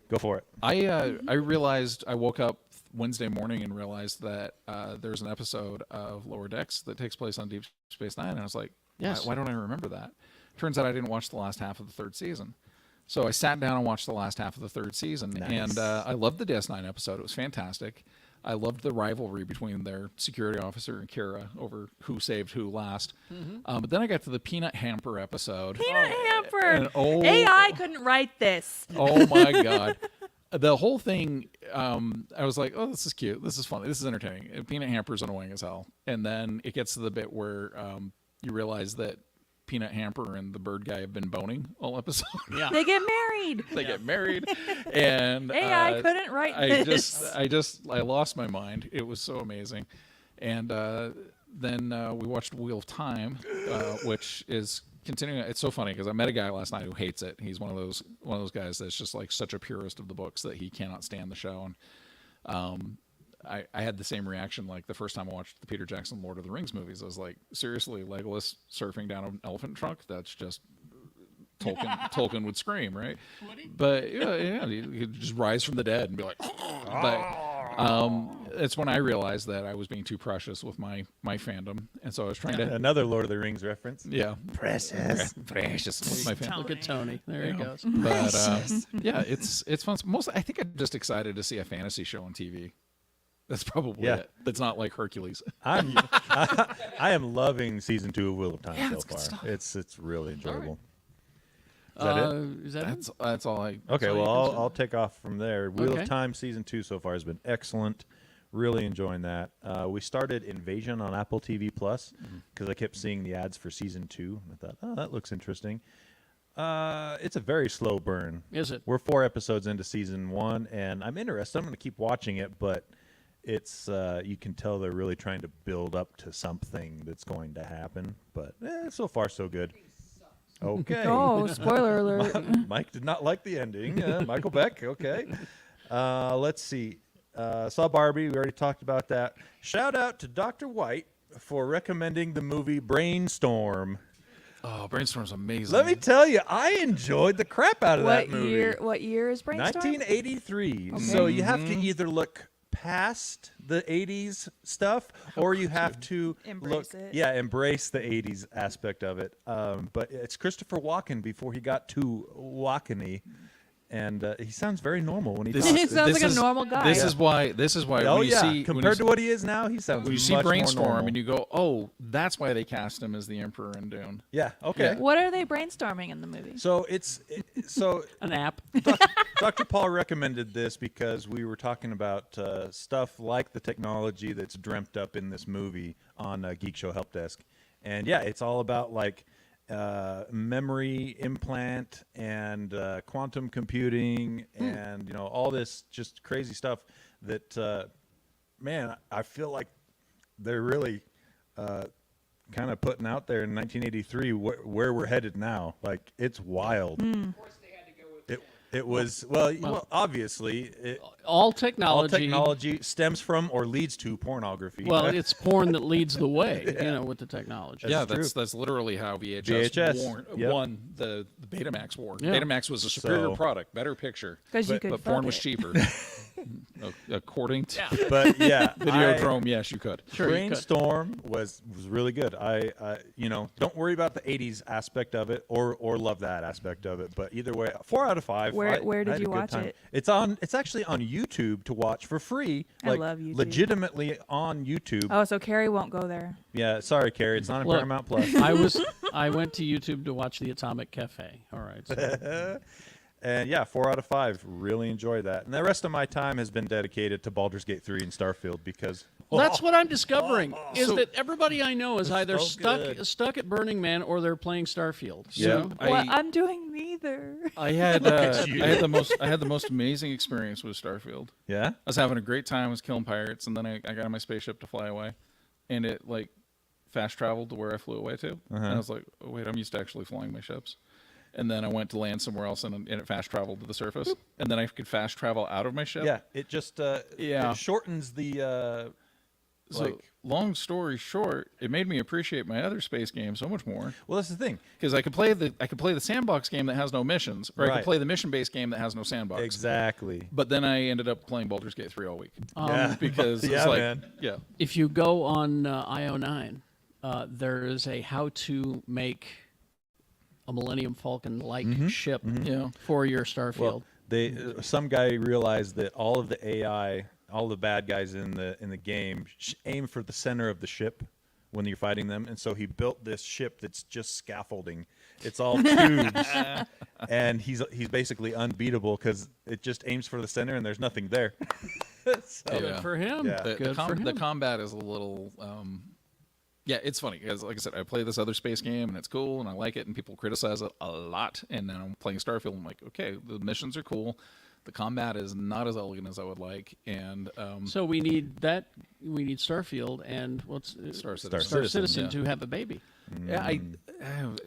Go for it. I realized I woke up Wednesday morning and realized that there's an episode of Lower Decks that takes place on Deep Space Nine, and I was like, Yes. why don't I remember that? Turns out I didn't watch the last half of the third season. So I sat down and watched the last half of the third season, Nice. and I loved the DS9 episode. It was fantastic. I loved the rivalry between their security officer and Kira over who saved who last. But then I got to the Peanut Hamper episode. Peanut Hamper. and oh- AI couldn't write this. Oh my god. The whole thing, I was like, oh, this is cute. This is funny. This is entertaining. Peanut Hamper's annoying as hell. And then it gets to the bit where you realize that Peanut Hamper and the bird guy have been boning all episode. Yeah. They get married. They get married. And AI couldn't write this. I lost my mind. It was so amazing. And then we watched Wheel of Time, which is continuing. It's so funny because I met a guy last night who hates it. He's one of those guys that's just like such a purist of the books that he cannot stand the show. And I had the same reaction like the first time I watched the Peter Jackson Lord of the Rings movies. I was like, seriously, Legolas surfing down an elephant trunk? That's just Tolkien would scream, right? But yeah, he could just rise from the dead and be like, but it's when I realized that I was being too precious with my fandom, and so I was trying to Another Lord of the Rings reference. yeah Precious. precious with my fandom. Look at Tony. There he goes. But yeah, it's fun. I think I'm just excited to see a fantasy show on TV. That's probably Yeah. it. That's not like Hercules. I am loving season 2 of Wheel of Time so it's good far. stuff. It's really enjoyable. Is that it? Is that it? That's all I. Okay, all you well, consume? I'll take off from there. Wheel Okay. of Time season 2 so far has been excellent. Really enjoying that. We started Invasion on Apple TV Plus because I kept seeing the ads for season 2. I thought, oh, that looks interesting. It's a very slow burn. Is it? We're 4 episodes into season 1, and I'm interested. I'm going to keep watching it, but it's you can tell they're really trying to build up to something that's going to happen. But so far, so good. Okay. Oh, spoiler alert. Mike did not like the ending. Michael Beck. Okay. Let's see. Saw Barbie. We already talked about that. Shout out to Dr. White for recommending the movie Brainstorm. Oh, Brainstorm's amazing. Let me tell you, I enjoyed the crap out of What that movie. year? What year is Brainstorm? 1983. So you have to either look past the 80s stuff or you have to Embrace look it. embrace the 80s aspect of it. But it's Christopher Walken before he got too Walken-y. And he sounds very normal when he talks. He sounds like a normal guy. This is why. Oh when you yeah, see, compared to what he is now, he sounds when you see much more Brainstorm normal. and you go, oh, that's why they cast him as the Emperor in Dune. Yeah. Okay. What are they brainstorming in the movie? So so An app. Dr. Paul recommended this because we were talking about stuff like the technology that's dreamt up in this movie on Geek Show Help Desk. And yeah, it's all about like memory implant and quantum computing and, all this just crazy stuff that, man, I feel like they're really kind of putting out there in 1983 where we're headed now. Like, it's wild. It was well, obviously, All all technology. technology stems from or leads to pornography. Well, it's porn that leads the way, with the technology. Yeah, true. that's literally how VHS, yep. won the Betamax war. Yeah. Betamax was a superior So- product, better picture, 'Cause you could but porn fuck was it. cheaper. According to but yeah, Videodrome, yes, you could. Sure, you could. Brainstorm was really good. I don't worry about the 80s aspect of it or love that aspect of it, but either way, 4 out of 5. Where I did had a you good watch time. it? It's actually on YouTube to watch for free. I Like, love YouTube. legitimately on YouTube. Oh, so Carrie won't go there. Yeah, sorry, Carrie, it's not on Look, Paramount Plus. I went to YouTube to watch the Atomic Cafe. All right. So. And yeah, 4 out of 5. Really enjoyed that. And the rest of my time has been dedicated to Baldur's Gate 3 and Starfield because Well, that's what I'm discovering is So- that everybody I know is either so good. stuck at Burning Man or they're playing Starfield. Yeah. Well, I'm doing neither. I had you. I had the most amazing experience with Starfield. yeah. I was having a great time. I was killing pirates, and then I got on my spaceship to fly away, and it like fast traveled to where I flew away to. And I was like, oh, wait, I'm used to actually flying my ships. And then I went to land somewhere else, and it fast traveled to the surface. And then I could fast travel out of my ship. Yeah, it just it shortens the So long story short, it made me appreciate my other space games so much more. well, that's the thing. Because I could play the sandbox game that has no missions, or I Right. could play the mission-based game that has no sandbox. Exactly. But then I ended up playing Baldur's Gate 3 all week Yeah. because Yeah, it's like, man. yeah, If you go on IO9, there is a how to make a Millennium Falcon-like ship yeah. for your Starfield. Well, they some guy realized that all of the AI, all the bad guys in the game aim for the center of the ship when you're fighting them, and so he built this ship that's just scaffolding. It's all tubes, and he's basically unbeatable because it just aims for the center and there's nothing there. So, Good Yeah. for him. Yeah. Good for him. The combat is a little yeah, it's funny because like I said, I play this other space game and it's cool and I like it and people criticize it a lot, and then I'm playing Starfield and I'm like, okay, the missions are cool, the combat is not as elegant as I would like, and So we need that. We need Starfield and what's Star Star Citizen. Citizen yeah. to have a baby. Yeah,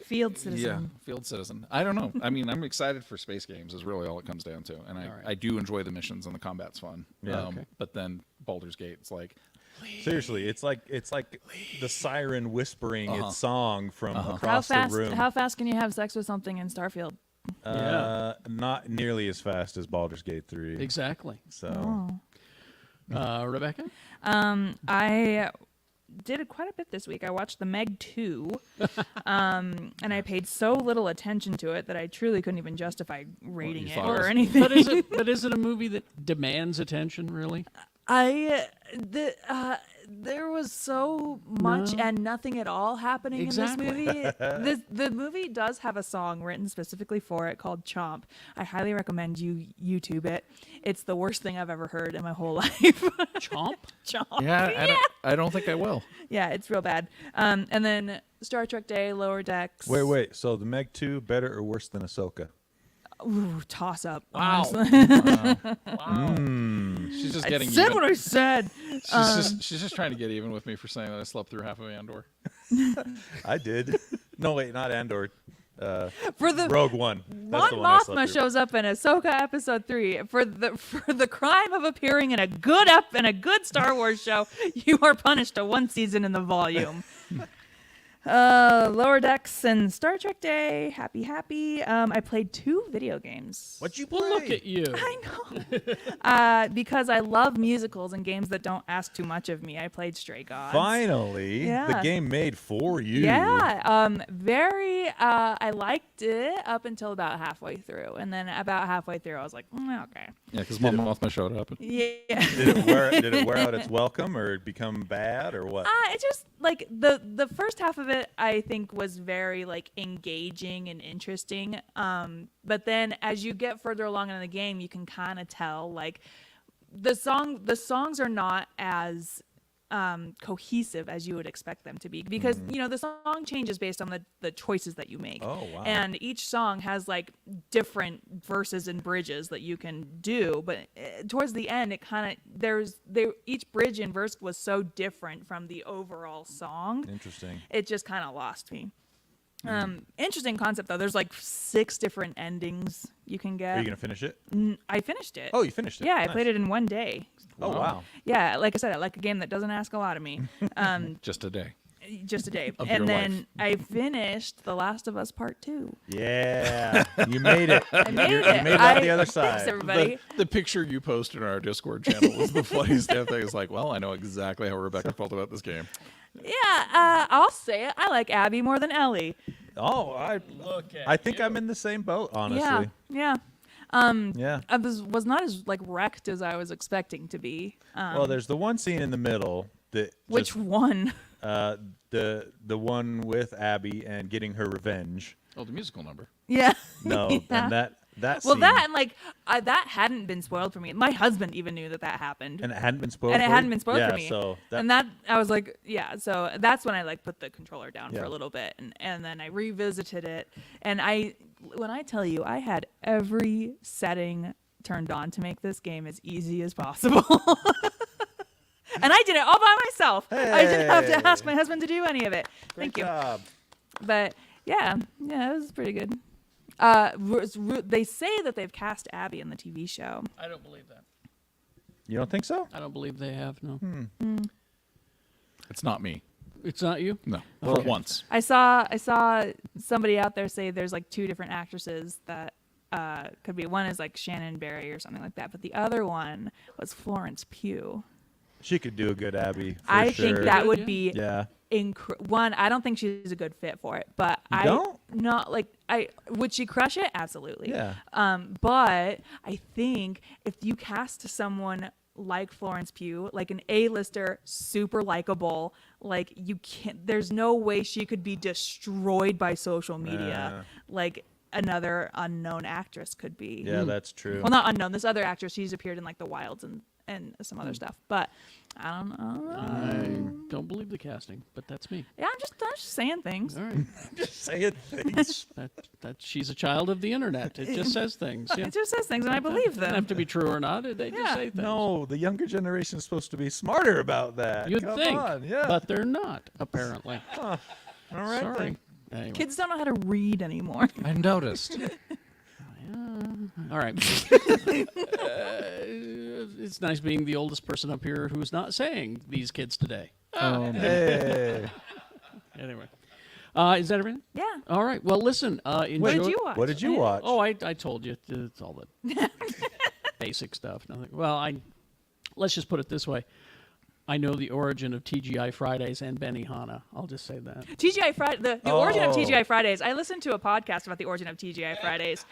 Field Citizen. yeah, Field Citizen. I don't know. I mean, I'm excited for space games is really all it comes down to, and right. I do enjoy the missions and the combat's fun. Yeah. Okay. But then Baldur's Gate, it's like, seriously, it's like the siren whispering its song from How across fast? the room. How fast can you have sex with something in Starfield? Not nearly as fast as Baldur's Gate 3. Exactly. So Rebecca? I did quite a bit this week. I watched The Meg 2, and I paid so little attention to it that I truly couldn't even justify rating you it thought it or was- anything. But is it a movie that demands attention? Really? There was so much and nothing at all happening Exactly. in this movie. The movie does have a song written specifically for it called Chomp. I highly recommend you YouTube it. It's the worst thing I've ever heard in my whole life. Chomp? Chomp. yeah, I don't think I will. Yeah, it's real bad. And then Star Trek Day, Lower Decks. wait. So the Meg 2 better or worse than Ahsoka? Ooh, toss up. Wow. honestly. She's just I getting said even. what I said. She's just trying to get even with me for saying that I slept through half of Andor. I did. No, wait, not Andor. For the Rogue One. That's Mon the one I slept Mothma through. shows up in Ahsoka episode 3 for the crime of appearing in a good Star Wars show. You are punished to 1 season in the volume. Lower Decks and Star Trek Day. Happy. I played 2 video games. What'd you play? Well, look at you. I know. Because I love musicals and games that don't ask too much of me. I played Stray Gods. Finally, the Yeah. game made for you. Yeah, I liked it up until about halfway through, and then about halfway through, I was like, okay, Yeah, because Mon Mothma showed up. yeah. Did it wear out its welcome or become bad or what? It just like the first half of it, I think, was very like engaging and interesting. But then as you get further along in the game, you can kind of tell like the songs are not as cohesive as you would expect them to be, because the song changes based on the choices that you make. Oh, wow. And each song has like different verses and bridges that you can do, but towards the end it kind of each bridge and verse was so different from the overall song. Interesting. It just kind of lost me. Interesting concept though. There's like 6 different endings you can get. Are you gonna finish it? I finished it. Oh, you finished it. Yeah, I Nice. played it in 1 day. Oh, wow. Yeah, like I said, I like a game that doesn't ask a lot of me. Just a day. Just a day. Of And your then life. I finished The Last of Us Part 2. Yeah, you made it. I made You it. made it out the other Thanks, side. everybody. The picture you posted on our Discord channel was the funniest damn thing. It's like, well, I know exactly how Rebecca felt about this game. Yeah, I'll say it. I like Abby more than Ellie. Oh, I think I'm in the same boat, honestly. Yeah. Yeah. I was not as like wrecked as I was expecting to be. Well, there's the one scene in the middle that Which just, one? the one with Abby and getting her revenge. Oh, the musical number. Yeah. No, Yeah. and That Well, scene. that and like that hadn't been spoiled for me. My husband even knew that happened, And it hadn't been spoiled. and it for hadn't you? been spoiled yeah, for me. So that, and that I was like, yeah. So that's when I like put the controller down for Yeah. a little bit, and then I revisited it. And when I tell you, I had every setting turned on to make this game as easy as possible. And I did it all by myself. I didn't have to ask my husband to do any of it. great Thank you. job. But yeah, it was pretty good. They say that they've cast Abby in the TV show. I don't believe that. You don't think so? I don't believe they have. No, It's not me. it's not you. No. Well, For once. I saw somebody out there say there's like 2 different actresses that could be. One is like Shannon Barry or something like that, but the other one was Florence Pugh. She could do a good Abby. For I sure. think that would be Yeah. one. I don't think she's a good fit for it, but You don't? not like would she crush it? Absolutely. Yeah. But I think if you cast someone like Florence Pugh, like an A-lister, super likable, like you can't. There's no way she could be destroyed by social media, like another unknown actress could be. Yeah, that's true. Well, not unknown. This other actress, she's appeared in like The Wilds and some other stuff, but I don't know. I don't believe the casting, but that's me. Yeah, I'm just saying things. All right, Just saying things. that she's a child of the internet. It just says things. Yeah. It just says things, and I believe Doesn't have them. to be true or not. They just Yeah. say things. No, the younger generation is supposed to be smarter about that. You'd Come think, on. Yeah. but they're not apparently. All right. Sorry. Anyway. Kids don't know how to read anymore. I noticed. All right. It's nice being the oldest person up here who's not saying these kids today. Hey. Anyway, is that everything? Yeah. All right. Well, listen. Enjoy. What did you watch? What did you watch? Oh, I told you. It's all the basic stuff. Nothing. Well, let's just put it this way. I know the origin of TGI Fridays and Benihana. I'll just say that. TGI Friday. The origin of Oh. TGI Fridays. I listened to a podcast about the origin of TGI Fridays.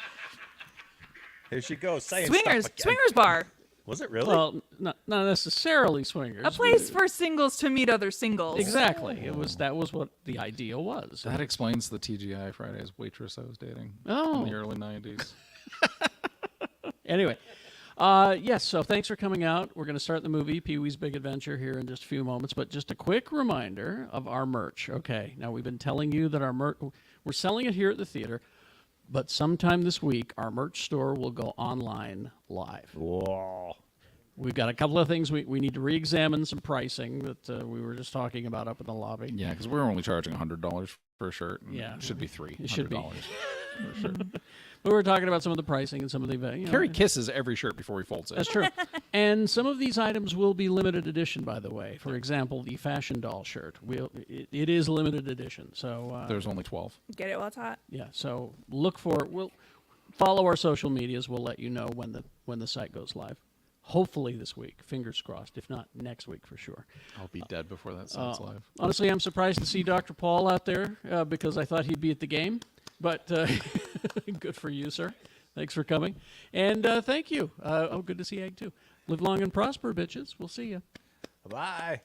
Here she goes saying Swingers. stuff again. Swingers bar. Was it really? Well, not necessarily swingers. A place for singles to meet other singles. Exactly. That was what the idea was. That explains the TGI Fridays waitress I was dating Oh. in the early 90s. Anyway, yes, so thanks for coming out. We're going to start the movie, Pee-wee's Big Adventure, here in just a few moments. But just a quick reminder of our merch. Okay, now we've been telling you that our merch, we're selling it here at the theater, but sometime this week, our merch store will go online live. Whoa. We've got a couple of things we need to re-examine some pricing that we were just talking about up in the lobby. Yeah, because we're only charging $100 for a shirt. And Yeah. It should be $300. It should be. For sure. But we were talking about some of the pricing and some of the... You know, Carrie kisses every shirt before he folds it. That's true. And some of these items will be limited edition, by the way. For example, the fashion doll shirt. It is limited edition. So There's only 12. Get it while it's hot. yeah. So look for it. We'll follow our social medias. We'll let you know when the site goes live. Hopefully this week. Fingers crossed. If not, next week for sure. I'll be dead before that site's live. Honestly, I'm surprised to see Dr. Paul out there because I thought he'd be at the game. But good for you, sir. Thanks for coming. And thank you. Good to see Egg, too. Live long and prosper, bitches. We'll see you. Bye.